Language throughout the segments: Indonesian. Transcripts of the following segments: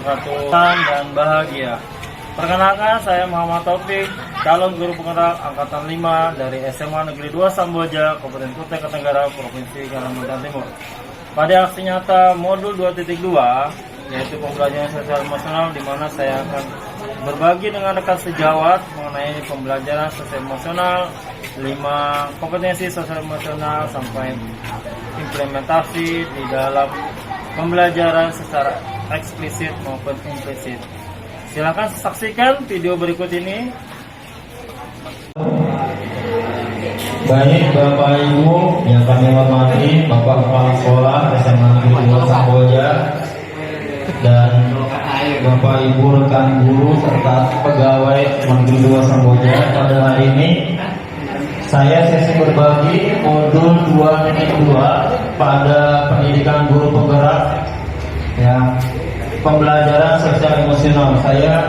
wabarakatuh dan bahagia. Perkenalkan, saya Muhammad Taufik, calon guru penggerak angkatan 5 dari SMA Negeri 2 Samboja, Kabupaten Kutai Kartanegara, Provinsi Kalimantan Timur. Pada aksi nyata modul 2.2, yaitu pembelajaran sosial emosional, di mana saya akan berbagi dengan rekan sejawat mengenai pembelajaran sosial emosional, 5 kompetensi sosial emosional sampai implementasi di dalam pembelajaran secara eksplisit maupun implisit. Silakan saksikan video berikut ini. Baik Bapak Ibu yang kami hormati, Bapak Kepala Sekolah SMA Negeri 2 Samboja dan Bapak Ibu rekan guru serta pegawai SMA Negeri 2 Samboja, pada hari ini saya sesi berbagi modul 2.2 pada pendidikan guru penggerak, ya, pembelajaran sosial emosional. Saya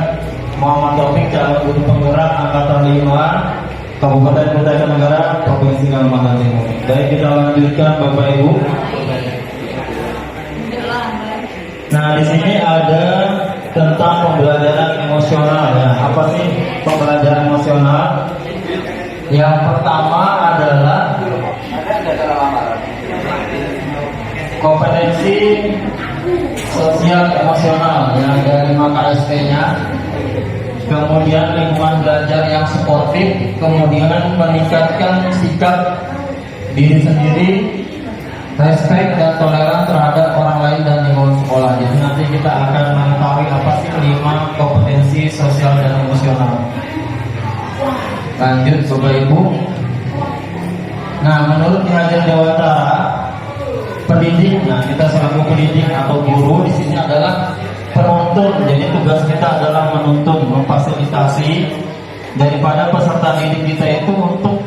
Muhammad Taufik, calon guru penggerak angkatan 5 Kabupaten Kutai Kartanegara, Provinsi Kalimantan Timur. Baik, kita lanjutkan Bapak Ibu. Nah, di sini ada tentang pembelajaran emosional. Ya, apa sih pembelajaran emosional? Yang pertama adalah kompetensi sosial emosional yang dari 5 KSP-nya. Kemudian lingkungan belajar yang sportif, kemudian meningkatkan sikap diri sendiri, respek dan toleran terhadap orang lain dan lingkungan sekolah. Jadi nanti kita akan mengetahui apa sih 5 kompetensi sosial dan emosional. Lanjut Bapak Ibu. Nah, menurut Ki Dewata, pendidik, nah kita selaku pendidik atau guru di sini adalah penuntun. Jadi tugas kita adalah menuntun, memfasilitasi daripada peserta didik kita itu untuk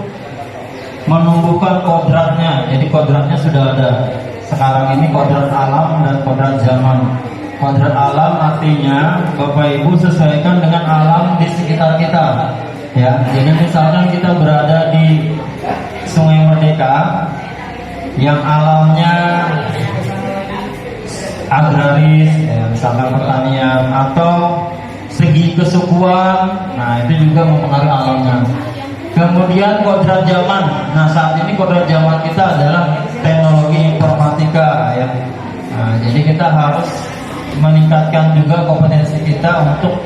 menumbuhkan kodratnya. Jadi kodratnya sudah ada. Sekarang ini kodrat alam dan kodrat zaman. Kodrat alam artinya Bapak Ibu sesuaikan dengan alam di sekitar kita. Ya, jadi misalnya kita berada di Sungai Merdeka yang alamnya agraris, ya, misalkan pertanian atau segi kesukuan, nah itu juga mempengaruhi alamnya. Kemudian kodrat zaman, nah saat ini kodrat zaman kita adalah teknologi informatika, ya. Nah, jadi kita harus meningkatkan juga kompetensi kita untuk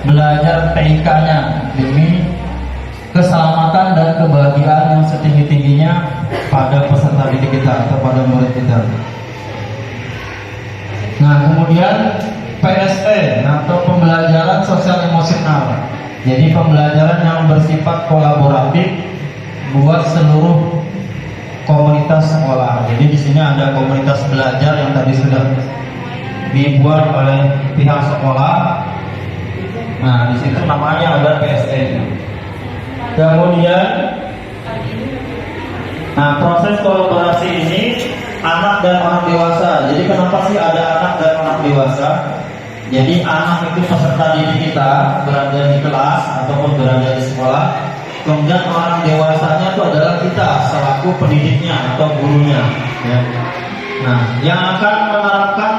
belajar TIK-nya demi keselamatan dan kebahagiaan yang setinggi-tingginya pada peserta didik kita atau pada murid kita. Nah, kemudian PSE atau pembelajaran sosial emosional. Jadi pembelajaran yang bersifat kolaboratif buat seluruh komunitas sekolah. Jadi di sini ada komunitas belajar yang tadi sudah dibuat oleh pihak sekolah. Nah, di situ namanya ada PSE. Kemudian, nah proses kolaborasi ini anak dan orang dewasa. Jadi kenapa sih ada anak dan orang dewasa? Jadi anak itu peserta didik kita, berada di kelas ataupun berada di sekolah. Kemudian orang dewasanya itu adalah kita selaku pendidiknya atau gurunya, ya. Nah, yang akan menerapkan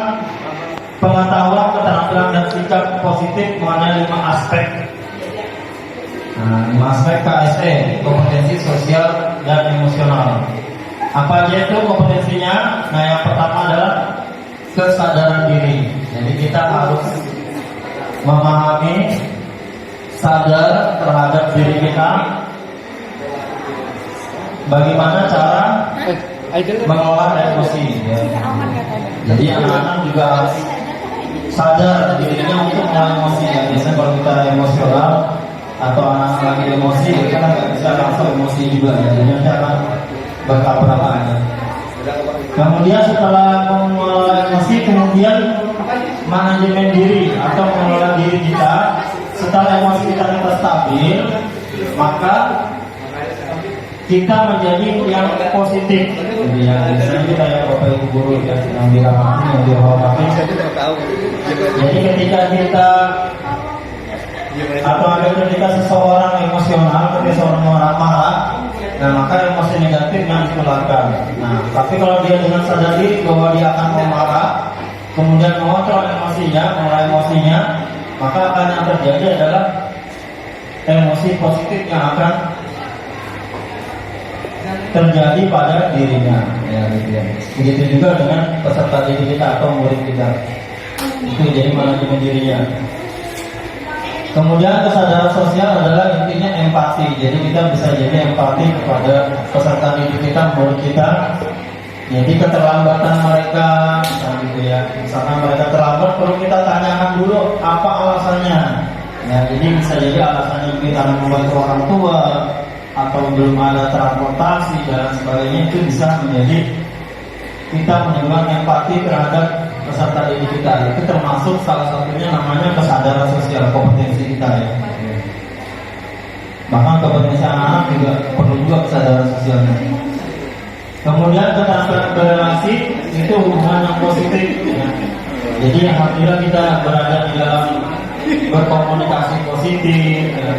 pengetahuan, keterampilan dan sikap positif mengenai 5 aspek. Nah, 5 aspek KSE, kompetensi sosial dan emosional. Apa aja itu kompetensinya? Nah, yang pertama adalah kesadaran diri. Jadi kita harus memahami, sadar terhadap diri kita, bagaimana cara mengelola emosi, ya. Jadi anak-anak juga harus sadar dirinya untuk mengelola emosi, ya. Biasanya kalau kita emosional atau anak lagi emosi, kita nggak bisa langsung emosi juga, ya. Jadi nanti akan bertabrakan. Kemudian setelah mengelola emosi, kemudian manajemen diri atau mengelola diri kita. Setelah emosi kita stabil, maka kita menjadi yang positif. Jadi yang biasanya kita ya Bapak Ibu guru yang sedang dirahmati, yang dihormati. Jadi ketika kita atau ada ketika seseorang emosional, ketika seseorang marah, nah maka emosi negatif yang dikeluarkan. Nah, tapi kalau dia dengan sadar diri bahwa dia akan memarah, kemudian mengontrol emosinya, mengelola emosinya, maka akan yang terjadi adalah emosi positif yang akan terjadi pada dirinya, ya, gitu ya. Begitu juga dengan peserta didik kita atau murid kita, itu jadi manajemen dirinya. Kemudian kesadaran sosial adalah intinya empati. Jadi kita bisa jadi empati kepada peserta didik kita, murid kita. Jadi keterlambatan mereka, gitu ya. Misalkan mereka terlambat, perlu kita tanyakan dulu apa alasannya. Ya, jadi bisa jadi alasannya kita membantu orang tua atau belum ada transportasi dan sebagainya, itu bisa menjadi kita menunjukkan empati terhadap peserta didik kita. Itu termasuk salah satunya namanya kesadaran sosial, kompetensi kita ya. Bahkan kompetensi anak-anak juga perlu juga kesadaran sosialnya. Kemudian keterampilan berrelasi itu hubungan yang positif ya. Jadi alhamdulillah kita berada di dalam berkomunikasi positif ya.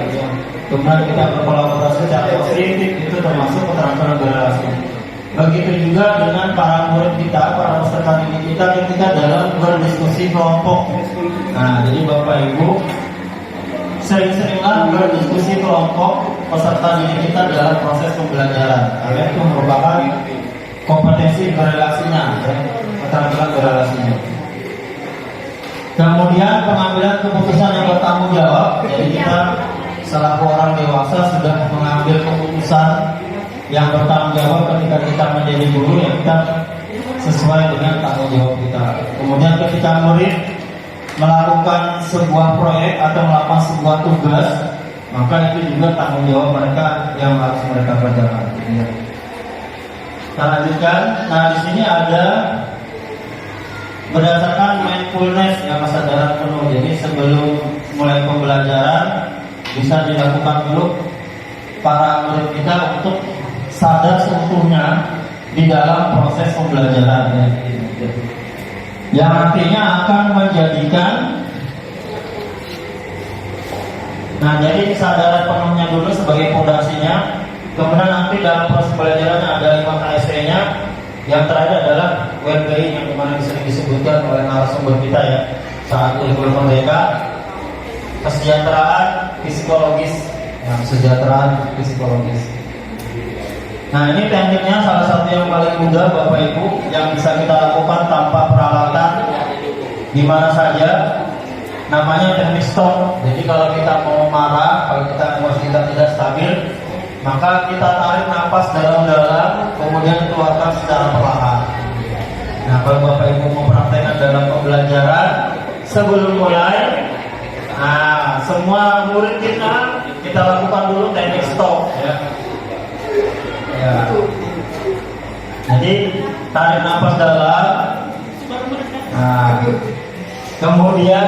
Kemudian kita berkolaborasi secara positif, itu termasuk keterampilan berrelasi. Begitu juga dengan para murid kita, para peserta didik kita ketika dalam berdiskusi kelompok. Nah, jadi Bapak Ibu sering-seringlah berdiskusi kelompok peserta didik kita dalam proses pembelajaran. Karena itu merupakan kompetensi berrelasinya, ya, keterampilan berrelasinya. Kemudian pengambilan keputusan yang bertanggung jawab. Jadi kita selaku orang dewasa sudah mengambil keputusan yang bertanggung jawab ketika kita menjadi guru, ya kita sesuai dengan tanggung jawab kita. Kemudian ketika murid melakukan sebuah proyek atau melakukan sebuah tugas, maka itu juga tanggung jawab mereka yang harus mereka kerjakan. Ya. Kita lanjutkan. Nah, di sini ada berdasarkan mindfulness yang kesadaran penuh. Jadi sebelum mulai pembelajaran bisa dilakukan dulu para murid kita untuk sadar seutuhnya di dalam proses pembelajaran ya. Yang nantinya akan menjadikan, nah jadi kesadaran penuhnya dulu sebagai fondasinya. Kemudian nanti dalam proses pembelajarannya ada 5 KSE-nya. Yang terakhir adalah WPI yang kemarin sering disebutkan oleh narasumber kita ya saat kurikulum merdeka, kesejahteraan psikologis, ya, kesejahteraan psikologis. Nah, ini tekniknya salah satu yang paling mudah Bapak Ibu yang bisa kita lakukan tanpa peralatan di mana saja. Namanya teknik stop. Jadi kalau kita mau marah, kalau kita emosi kita tidak stabil, maka kita tarik nafas dalam-dalam, kemudian keluarkan secara perlahan. Nah, kalau Bapak Ibu mau praktekkan dalam pembelajaran, sebelum mulai, nah semua murid kita lakukan dulu teknik stop ya. Ya. Jadi tarik nafas dalam, nah kemudian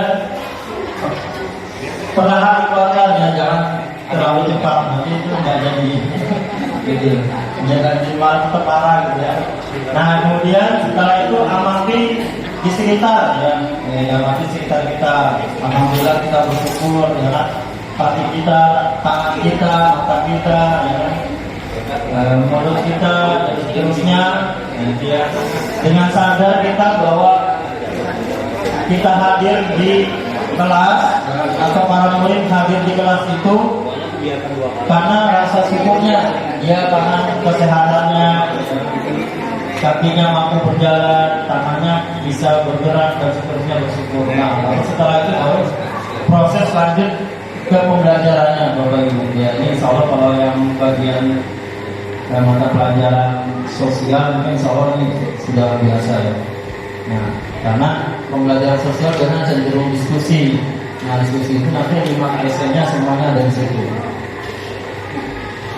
perlahan dikeluarkan ya, jangan terlalu cepat, nanti itu nggak jadi gitu, jangan malah terparah gitu ya. Nah kemudian setelah itu amati di sekitar ya, amati sekitar kita. Alhamdulillah kita bersyukur ya kan, kaki kita, tangan kita, mata kita ya, mulut kita dan seterusnya ya. Dengan sadar kita bahwa kita hadir di kelas atau para murid hadir di kelas itu karena rasa syukurnya, ya karena kesehatannya, kakinya mampu berjalan, tangannya bisa bergerak dan seterusnya, bersyukur. Nah, lalu setelah itu harus proses lanjut ke pembelajarannya Bapak Ibu. Ya, ini insya Allah kalau yang bagian mata pelajaran sosial mungkin insya Allah ini sudah biasa ya. Nah, karena pembelajaran sosial dengan cenderung diskusi. Nah, diskusi itu nanti 5 KSE-nya semuanya ada di situ.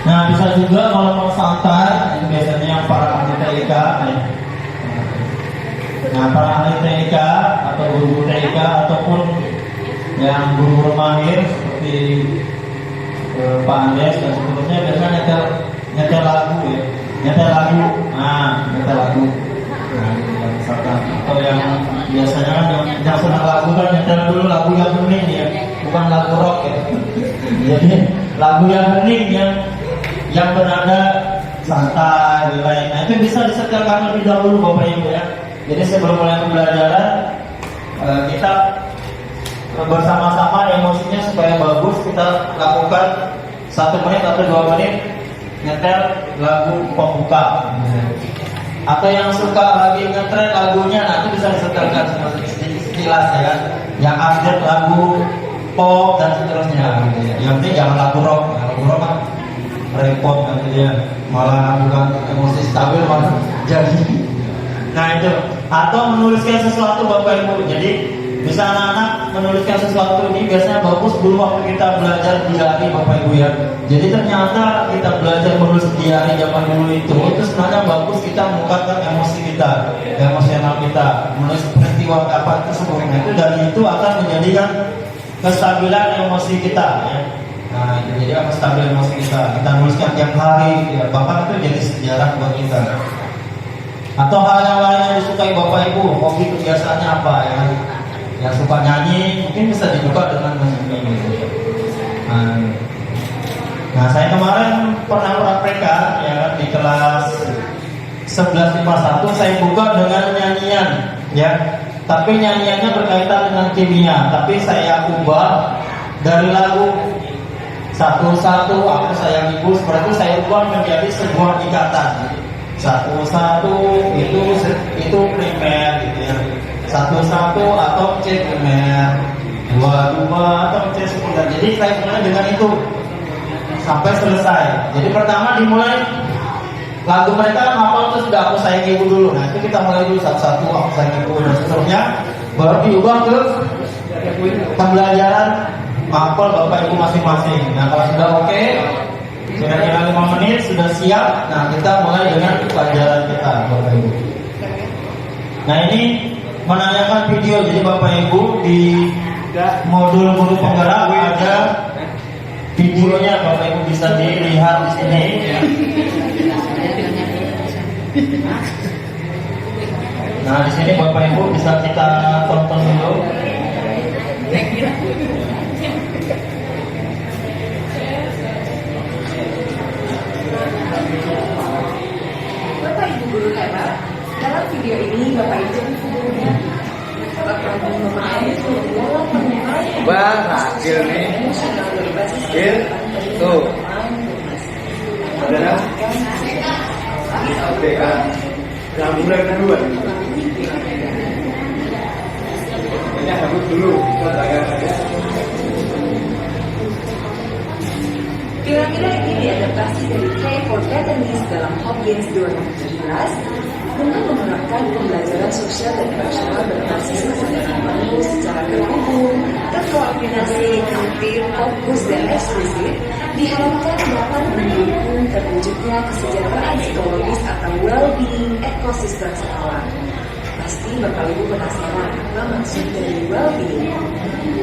Nah, bisa juga kalau mau santai, itu biasanya yang para ahli TIK ya. Nah, para ahli TIK atau guru TIK ataupun yang guru mahir seperti Pak Andes dan seterusnya biasanya nyetel lagu ya, nyetel lagu. Nah, nyetel lagu. Nah, misalkan atau yang biasanya kan yang senang lagu kan nyetel dulu lagu yang hening ya, bukan lagu rock ya. Jadi lagu yang hening yang bernada santai, relax. Nah, itu bisa disetelkan lebih dahulu Bapak Ibu ya. Jadi sebelum mulai pembelajaran kita lakukan 1 menit atau 2 menit nyetel lagu pembuka. Atau yang suka lagi ngetrend lagunya, nanti bisa disetelkan sekilas ya kan. Yang update lagu pop dan seterusnya gitu ya. Yang penting jangan lagu rock. Lagu rock kan repot kan gitu ya. Malah bukan emosi stabil malah jadi. Nah itu. Atau menuliskan sesuatu Bapak Ibu. Jadi bisa anak-anak menuliskan sesuatu ini biasanya bagus dulu waktu kita belajar diari Bapak Ibu ya. Jadi ternyata kita belajar menulis diari zaman dulu itu sebenarnya bagus kita mengungkapkan emosi kita, emosional kita, menulis peristiwa kapan tersebut. Nah, itu dari itu akan menjadikan kestabilan emosi kita ya. Nah, itu jadi akan stabil emosi kita. Kita nuliskan tiap hari ya. Bahkan itu jadi sejarah buat kita. Atau hal yang lain yang disukai Bapak Ibu, hobi kebiasaannya apa ya? Yang suka nyanyi mungkin bisa dibuka dengan menyanyi. Nah, saya kemarin pernah praktekkan ya kan, di kelas 11 IPA 1 saya buka dengan nyanyian ya. Tapi nyanyiannya berkaitan dengan kimia, tapi saya ubah dari lagu satu-satu aku sayang ibu, seperti itu saya ubah menjadi sebuah ikatan. Satu-satu itu primer gitu ya. Satu-satu atau C primer, dua atau C sekunder. Jadi saya mulai dengan itu sampai selesai. Jadi pertama dimulai lagu mereka hafal terus sudah aku sayang ibu dulu. Nah itu kita mulai dulu satu-satu aku sayang ibu dan seterusnya. Baru diubah ke pembelajaran hafal Bapak Ibu masing-masing. Nah kalau sudah oke, kira-kira 5 menit sudah siap. Nah kita mulai dengan pelajaran kita Bapak Ibu. Nah ini menanyakan video. Jadi Bapak Ibu di modul guru penggerak ada videonya, Bapak Ibu bisa dilihat di sini. Nah di sini Bapak Ibu bisa kita tonton dulu. Bapak Ibu guru hebat, dalam video ini Bapak Ibu gurunya akan memahami dalam mengenai hasil nih. emosional berbasis Tuh. Ada oke kan. Yang mulai kedua. Ini habis dulu. Kita bayar saja. Piramida ini diadaptasi dari Play for Bethany's dalam Hopkins 2017 dengan menerapkan pembelajaran sosial dan emosional berbasis kesadaran penuh secara terhubung, terkoordinasi, kreatif, fokus, dan eksplisit diharapkan dapat mendukung terwujudnya kesejahteraan psikologis atau well-being ekosistem sekolah. Pasti Bapak Ibu penasaran apa maksud dari well-being?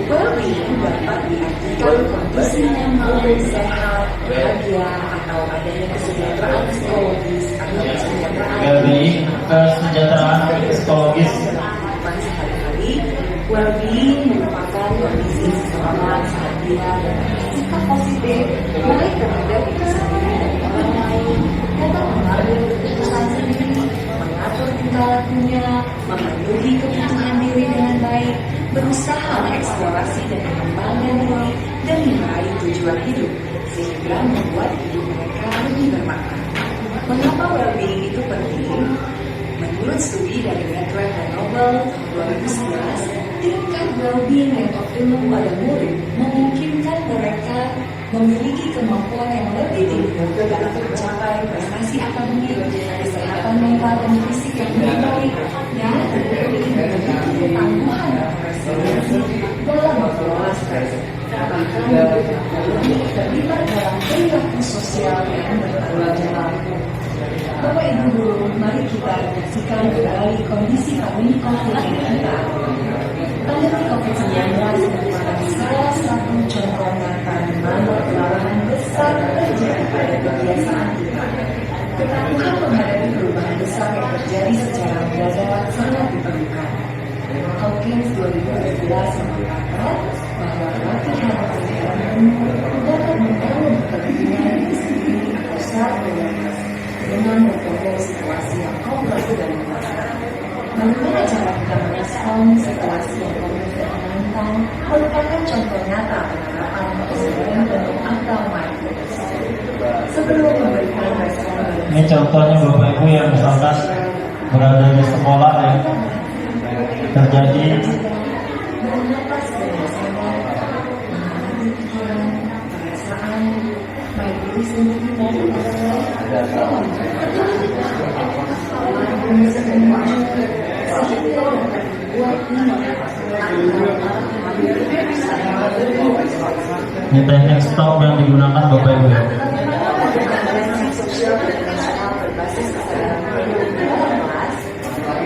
Well-being dapat diartikan kondisi nyaman, sehat, bahagia, atau adanya kesejahteraan psikologis atau kesejahteraan Well-being, kesejahteraan psikologis. Bukan sekali-kali, well-being merupakan kondisi seseorang saat dia dapat sikap positif baik terhadap diri sendiri dan orang lain, dapat mengambil keputusan sendiri, mengatur tingkah lakunya, memenuhi kebutuhan diri dengan baik, berusaha mengeksplorasi dan mengembangkan diri demi meraih tujuan hidup, sehingga membuat hidup mereka lebih bermakna. Mengapa well-being itu penting? Menurut studi dari Medtrek dan Nobel tahun 2011, tingkat well-being yang optimum pada murid memungkinkan mereka memiliki kemampuan yang lebih tinggi dalam mencapai prestasi akademik, kesehatan mental dan fisik yang lebih baik, dan memiliki ketangguhan dan resiliensi dalam mengelola stres. Bahkan lebih terlibat dalam perilaku sosial yang bertanggung jawab. Bapak Ibu guru, mari kita refleksikan kembali kondisi pandemi COVID-19 kita. Pandemi COVID-19 merupakan salah satu contoh nyata di mana perlawanan besar terjadi pada kebiasaan kita. Ketangguhan menghadapi perubahan besar yang terjadi secara mendadak sangat diperlukan. Hopkins 2012 mengatakan bahwa latihan kesehatan penuh dapat membangun kepentingan diri sendiri atau self-awareness dengan berbagai situasi yang kompleks dan menantang. Bagaimana cara kita merespon situasi yang kompleks dan menantang merupakan contoh nyata penerapan kesadaran contohnya Bapak Ibu yang misalkan berada di sekolah yang terjadi ini teknik stop yang digunakan Bapak Ibu ya. Sosial internasional berbasis kesadaran kelas,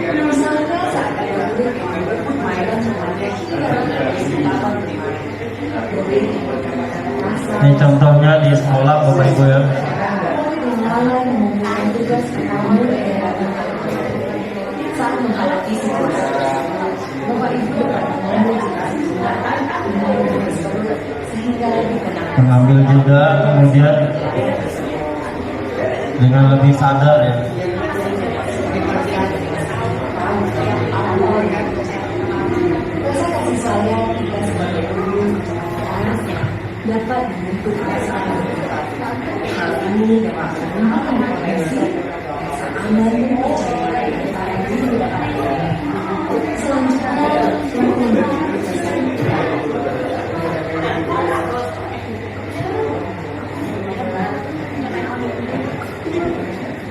misalnya saat ada guru yang bermain semuanya hingga kesempatan bermain. Boleh diperkatakan masa. Ini contohnya di sekolah Bapak Ibu ya. Mempunyai tugas kamu saat menghadapi situasi. Bapak Ibu dapat mengambil sehingga lebih tenang. Mengambil juga kemudian dengan lebih sadar ya. Rasa kasih sayang kita sebagai guru dapat membentuk rasa yang berat. Hal ini dapat menambah potensi rasa aman dan percaya pada para guru dan anak. Selanjutnya, untuk memberikan kesan.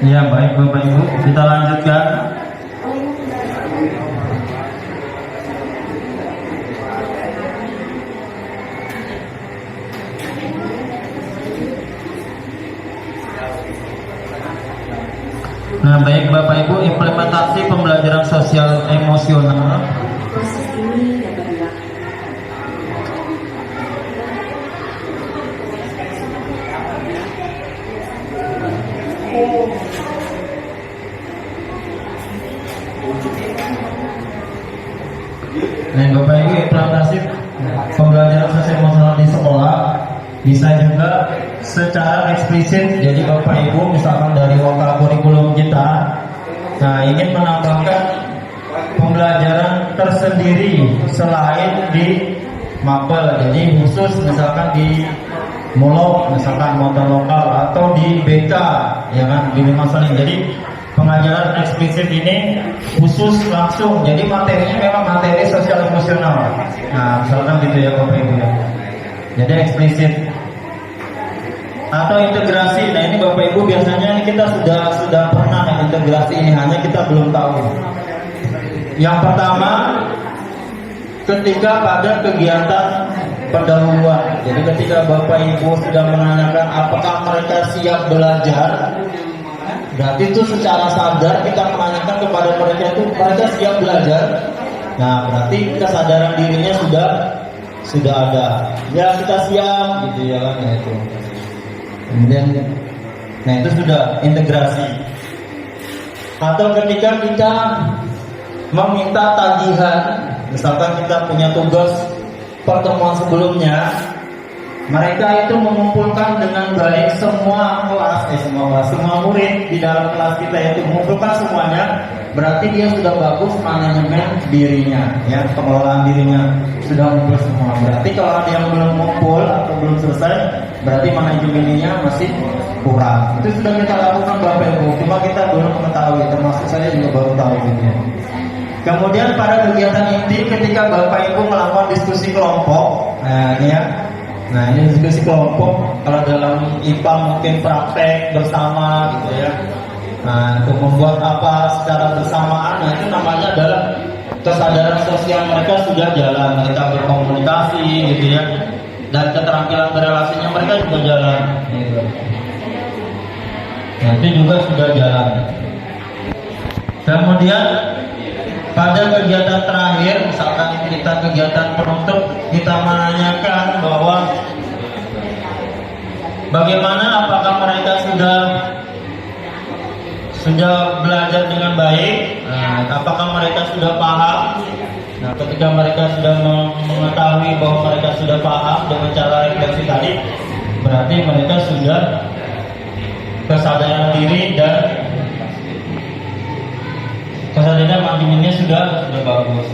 Ya baik Bapak Ibu, kita lanjutkan. Nah baik Bapak Ibu, implementasi pembelajaran sosial emosional. Proses ini dapat dilakukan. Nah Bapak Ibu, implementasi pembelajaran sosial emosional di sekolah bisa juga secara eksplisit. Jadi Bapak Ibu misalkan dari lokal kurikulum kita, nah ingin menambahkan pembelajaran tersendiri selain di mapel. Jadi khusus misalkan di Molok, misalkan motor lokal, atau di BK, ya kan, di Lima Seling. Jadi pengajaran eksplisit ini khusus langsung. Jadi materinya memang materi sosial emosional. Nah, misalkan gitu ya Bapak Ibu ya. Jadi eksplisit. Atau integrasi. Nah ini Bapak Ibu biasanya kita sudah pernah integrasi ini, hanya kita belum tahu. Yang pertama, ketika pada kegiatan pendahuluan. Jadi ketika Bapak Ibu sudah menanyakan apakah mereka siap belajar, berarti itu secara sadar kita menanyakan kepada mereka itu mereka siap belajar. Nah berarti kesadaran dirinya sudah ada. Ya kita siap gitu ya kan ya, itu. Kemudian, nah itu sudah integrasi. Atau ketika kita meminta tagihan, misalkan kita punya tugas pertemuan sebelumnya, mereka itu mengumpulkan dengan baik semua murid di dalam kelas kita, itu mengumpulkan semuanya, berarti dia sudah bagus manajemen dirinya, ya pengelolaan dirinya sudah ngumpul semua. Berarti kalau ada yang belum ngumpul atau belum selesai, berarti manajemen dirinya masih kurang. Itu sudah kita lakukan Bapak Ibu, cuma kita belum mengetahui, termasuk saya juga baru tahu gitu ya. Kemudian pada kegiatan inti ketika Bapak Ibu melakukan diskusi kelompok, nah ini ya, nah ini diskusi kelompok. Kalau dalam IPA mungkin praktek bersama gitu ya. Nah untuk membuat apa secara bersamaan, nah itu namanya adalah kesadaran sosial mereka sudah jalan, mereka berkomunikasi gitu ya, dan keterampilan berelasinya mereka juga jalan. Gitu. Nah itu juga sudah jalan. Kemudian pada kegiatan terakhir, misalkan kita kegiatan penutup, kita menanyakan bahwa bagaimana, apakah mereka sudah belajar dengan baik, nah, apakah mereka sudah paham. Nah, ketika mereka sudah mengetahui bahwa mereka sudah paham dengan cara refleksi tadi, berarti mereka sudah kesadaran diri dan kesadaran manajemennya sudah bagus.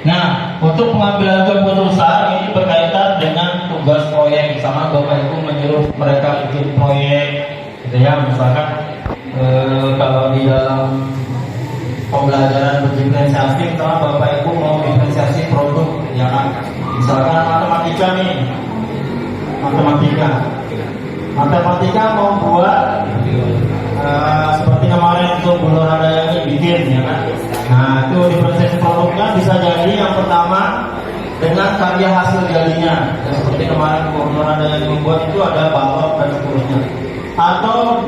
Nah, untuk pengambilan keputusan ini berkaitan dengan tugas proyek. Sama Bapak Ibu menyuruh mereka bikin proyek, gitu ya. Misalkan kalau di dalam pembelajaran berdiferensiasi, kalau Bapak Ibu mau diferensiasi produk, ya kan? Misalkan matematika nih, matematika mau buat seperti kemarin itu Bu Nur Handayani bikin, ya kan? Nah, itu diferensiasi produknya bisa jadi yang pertama dengan karya hasil jadinya, ya, seperti kemarin Bu Nur Handayani membuat itu ada balok dan seterusnya. Atau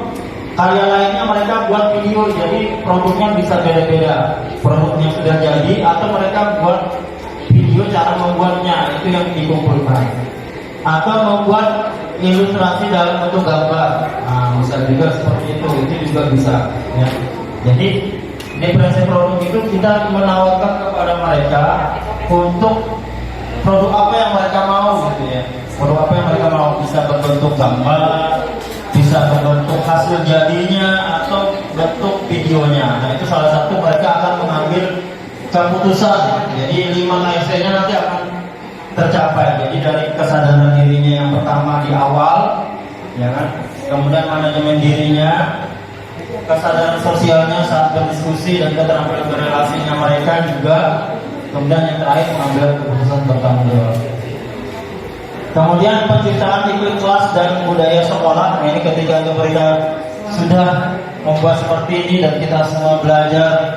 karya lainnya mereka buat video, jadi produknya bisa beda-beda. Produknya sudah jadi atau mereka buat video cara membuatnya, itu yang dikumpulkan. Atau membuat ilustrasi dalam bentuk gambar, nah, bisa juga seperti itu juga bisa. Ya. Jadi diferensiasi produk itu kita menawarkan kepada mereka untuk produk apa yang mereka mau, gitu ya. Produk apa yang mereka mau, bisa berbentuk gambar, bisa berbentuk hasil jadinya atau bentuk videonya. Nah, itu salah satu mereka akan mengambil keputusan. Jadi 5 KSC-nya nanti akan tercapai. Jadi dari kesadaran dirinya yang pertama di awal, ya kan, kemudian manajemen dirinya, kesadaran sosialnya saat berdiskusi dan keterampilan berrelasinya mereka juga, kemudian yang terakhir mengambil keputusan bertanggung jawab. Kemudian penciptaan iklim kelas dan budaya sekolah. Nah, ini ketika kita sudah membuat seperti ini dan kita semua belajar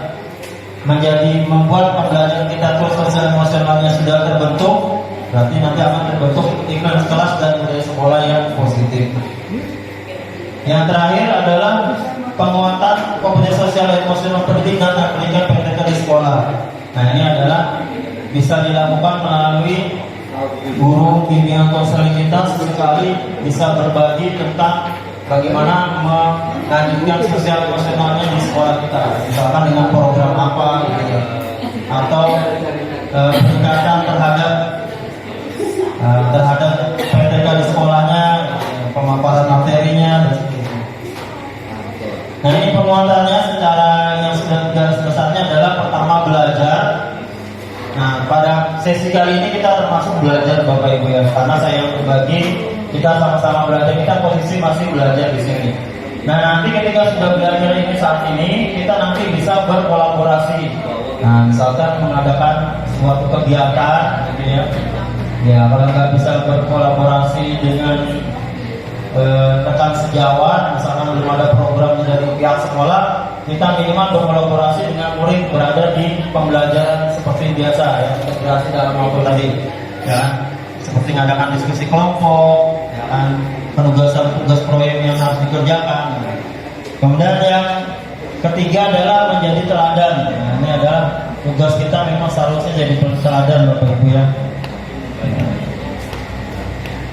menjadi membuat pembelajaran kita itu sosial emosionalnya sudah terbentuk, berarti nanti akan terbentuk iklim kelas dan budaya sekolah yang positif. Yang terakhir adalah penguatan kompetensi sosial emosional pendidikan dan pendidikan PTK di sekolah. Nah, ini adalah bisa dilakukan melalui guru bimbingan konseling kita sesekali bisa berbagi tentang bagaimana melanjutkan sosial emosionalnya di sekolah kita, misalkan dengan program apa gitu ya, atau peningkatan terhadap PTK di sekolahnya, pemaparan materinya dan sebagainya. Nah, ini penguatannya secara yang sudah garis besarnya adalah pertama belajar. Nah, pada sesi kali ini kita termasuk belajar Bapak Ibu ya, karena saya yang berbagi, kita sama-sama belajar, kita posisi masih belajar di sini. Nah, nanti ketika sudah belajar ini saat ini, kita nanti bisa berkolaborasi. Nah, misalkan mengadakan suatu kegiatan, gitu ya. Ya, kalau nggak bisa berkolaborasi dengan rekan sejawat, misalkan belum ada program dari pihak sekolah, kita minimal berkolaborasi dengan murid berada di pembelajaran seperti biasa ya, integrasi dalam waktu tadi ya, seperti mengadakan diskusi kelompok ya kan, penugasan tugas proyek yang harus dikerjakan. Kemudian yang ketiga adalah menjadi teladan. Nah, ini adalah tugas kita, memang seharusnya jadi teladan Bapak Ibu ya.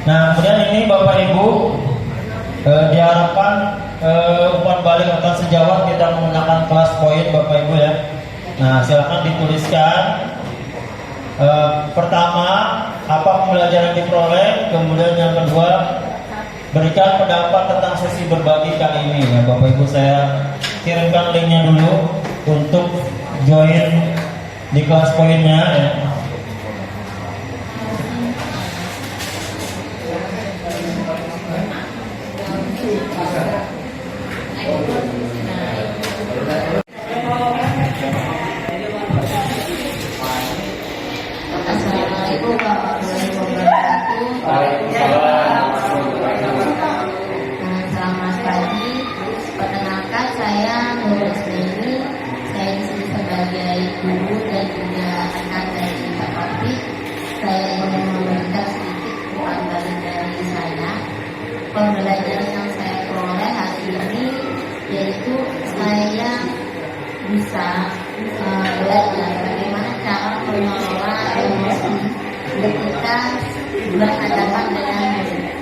Nah, kemudian ini Bapak Ibu diharapkan umpan balik akan sejawat kita menggunakan kelas poin Bapak Ibu ya. Nah, silakan dituliskan pertama apa pembelajaran diperoleh, kemudian yang kedua berikan pendapat tentang sesi berbagi kali ini ya Bapak Ibu. Saya kirimkan linknya dulu untuk join di kelas poinnya ya. Assalamualaikum warahmatullahi wabarakatuh. Selamat pagi. Perkenalkan, saya Nur Resmi. Saya di sini sebagai guru dan juga rekan dari Pak Taufik. Saya ingin memberikan sedikit umpan balik dari saya. Pembelajaran yang saya peroleh hari ini yaitu saya bisa belajar bagaimana cara mengelola emosi ketika berhadapan dengan murid.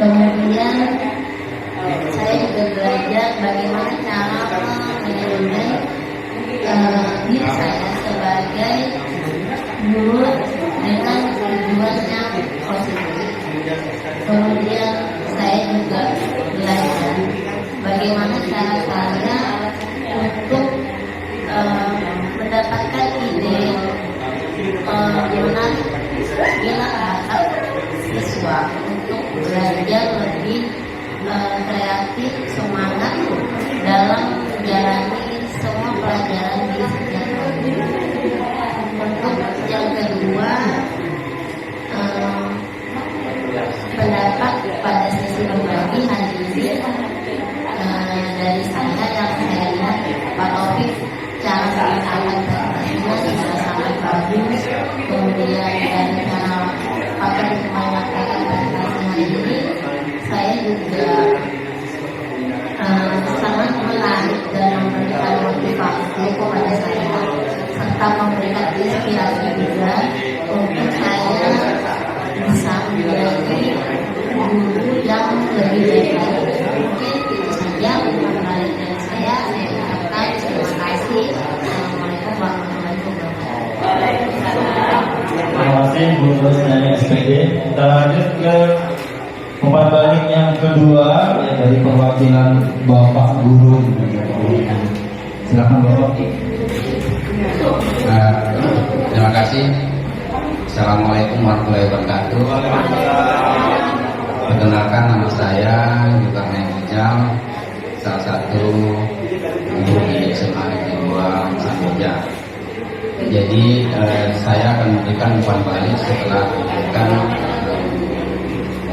Kemudian saya juga belajar bagaimana cara menilai diri saya sebagai guru dengan tujuan yang positif. Kemudian saya juga belajar bagaimana cara saya untuk mendapatkan ide menarik minat bakat siswa untuk belajar lebih kreatif, semangat dalam menjalani semua pelajaran di setiap hari. Untuk yang kedua, pendapat pada sesi berbagi hari ini dari saya yang saya lihat Pak Taufik cara menyampaikan presentasinya sudah sangat bagus. Kemudian dari cara Pak Taufik menyampaikan presentasi hari ini, saya juga sangat menarik dan memberikan motivasi kepada saya serta memberikan inspirasi juga untuk saya bisa menjadi guru yang lebih baik lagi. Mungkin itu saja dari saya ucapkan terima kasih. Assalamualaikum warahmatullahi wabarakatuh. Terima kasih Bu Ros dari SPD. Kita lanjut ke umpan balik yang kedua, ya, dari perwakilan Bapak Guru. Silakan Bapak. Terima kasih. Assalamualaikum warahmatullahi wabarakatuh. Perkenalkan, nama saya Zulkarnain Ujang, salah satu guru di SMA Negeri 2 Samboja. Jadi saya akan memberikan umpan balik setelah memberikan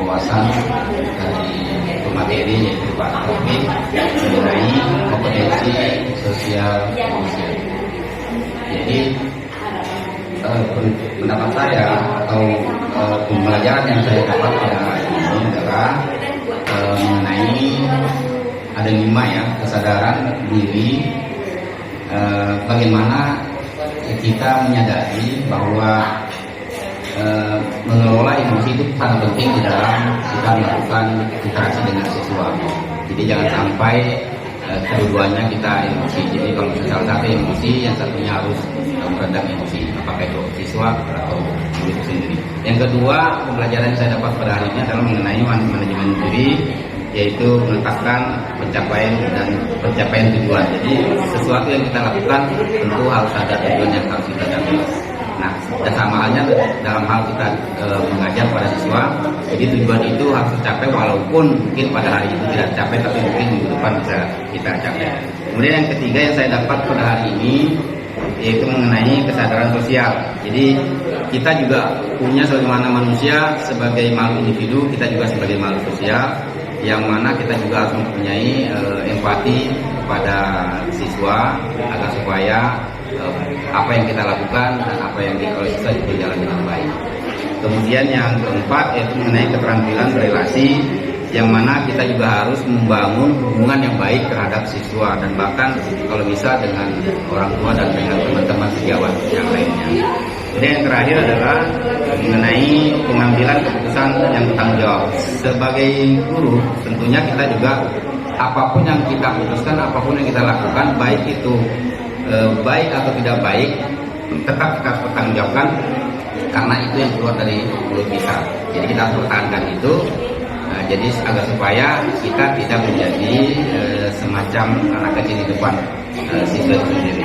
wawasan dari pemateri yaitu Pak Taufik mengenai kompetensi sosial manusia. Jadi pendapat saya atau pembelajaran yang saya dapat pada hari ini adalah mengenai ada 5 ya, kesadaran diri, bagaimana kita menyadari bahwa mengelola emosi itu sangat penting di dalam kita melakukan interaksi dengan siswa. Jadi jangan sampai kedua-duanya kita emosi. Jadi kalau salah satu emosi, yang satunya harus meredam emosi, apakah itu siswa atau guru itu sendiri. Yang kedua, pembelajaran yang saya dapat pada hari ini adalah mengenai manajemen diri, yaitu menetapkan pencapaian tujuan. Jadi sesuatu yang kita lakukan tentu harus ada tujuan yang harus kita capai. Nah, dan sama halnya dalam hal kita mengajar pada siswa, jadi tujuan itu harus tercapai walaupun mungkin pada hari itu tidak tercapai, tapi mungkin minggu depan bisa kita capai. Kemudian yang ketiga yang saya dapat pada hari ini yaitu mengenai kesadaran sosial. Jadi kita juga punya sebagaimana manusia sebagai makhluk individu, kita juga sebagai makhluk sosial, yang mana kita juga harus mempunyai empati kepada siswa agar supaya apa yang kita lakukan dan apa yang kita lakukan berjalan dengan baik. Kemudian yang keempat yaitu mengenai keterampilan berelasi, yang mana kita juga harus membangun hubungan yang baik terhadap siswa dan bahkan kalau bisa dengan orang tua dan dengan teman-teman sejawat yang lainnya. Dan yang terakhir adalah mengenai pengambilan keputusan yang bertanggung jawab. Sebagai guru tentunya kita juga apapun yang kita putuskan, apapun yang kita lakukan, baik itu baik atau tidak baik, tetap kita harus bertanggung karena itu yang keluar dari mulut kita. Jadi kita harus pertahankan itu. Jadi agar supaya kita tidak menjadi semacam anak kecil di depan siswa itu sendiri.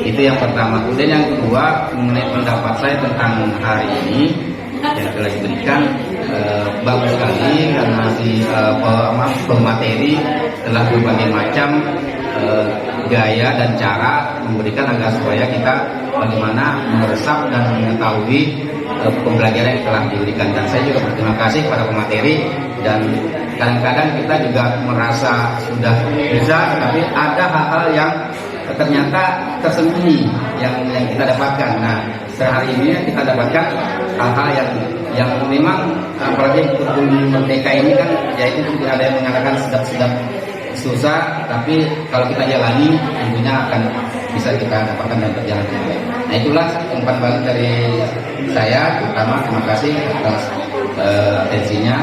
Itu yang pertama. Kemudian yang kedua mengenai pendapat saya tentang hari ini yang telah diberikan, bagus sekali dan masih pemateri telah berbagai macam gaya dan cara memberikan agar supaya kita bagaimana meresap dan mengetahui pembelajaran yang telah diberikan. Dan saya juga berterima kasih kepada pemateri, dan kadang-kadang kita juga merasa sudah bisa, tapi ada hal-hal yang ternyata tersembunyi yang kita dapatkan. Nah, sehari ini kita dapatkan hal-hal yang memang apalagi kurikulum merdeka ini kan, yaitu ada yang mengatakan sedap-sedap susah, tapi kalau kita jalani tentunya akan bisa kita dapatkan dan berjalan dengan baik. Nah, itulah umpan balik dari saya. Pertama, terima kasih atas atensinya.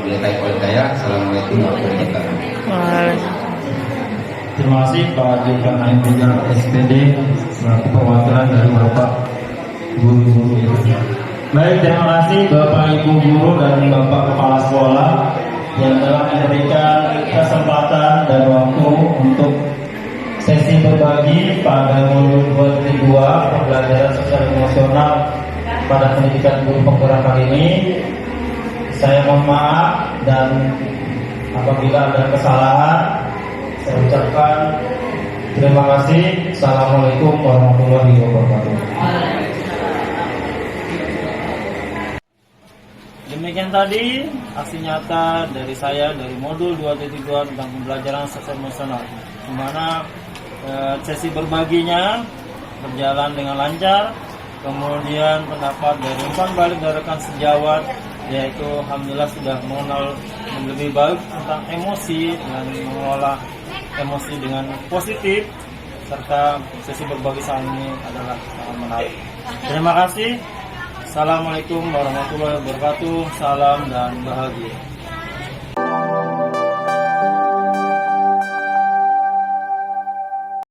Assalamualaikum warahmatullahi wabarakatuh. Terima kasih Pak Zulkarnain Ujang SPD selaku perwakilan dari Bapak guru-guru. Baik, terima kasih Bapak Ibu guru dan Bapak Kepala Sekolah yang telah memberikan kesempatan dan waktu untuk sesi berbagi pada modul 2 pembelajaran sosial emosional pada pendidikan guru penggerak kali ini. Saya mohon maaf dan apabila ada kesalahan saya ucapkan Terima kasih. Assalamualaikum warahmatullahi wabarakatuh. Demikian tadi aksi nyata dari saya dari modul 2.2 tentang pembelajaran sosial emosional, di mana sesi berbaginya berjalan dengan lancar. Kemudian pendapat dari umpan balik dari rekan sejawat, yaitu alhamdulillah sudah mengenal lebih baik tentang emosi dan mengelola emosi dengan positif, serta sesi berbagi saat ini adalah sangat menarik. Terima kasih. Assalamualaikum warahmatullahi wabarakatuh. Salam dan bahagia.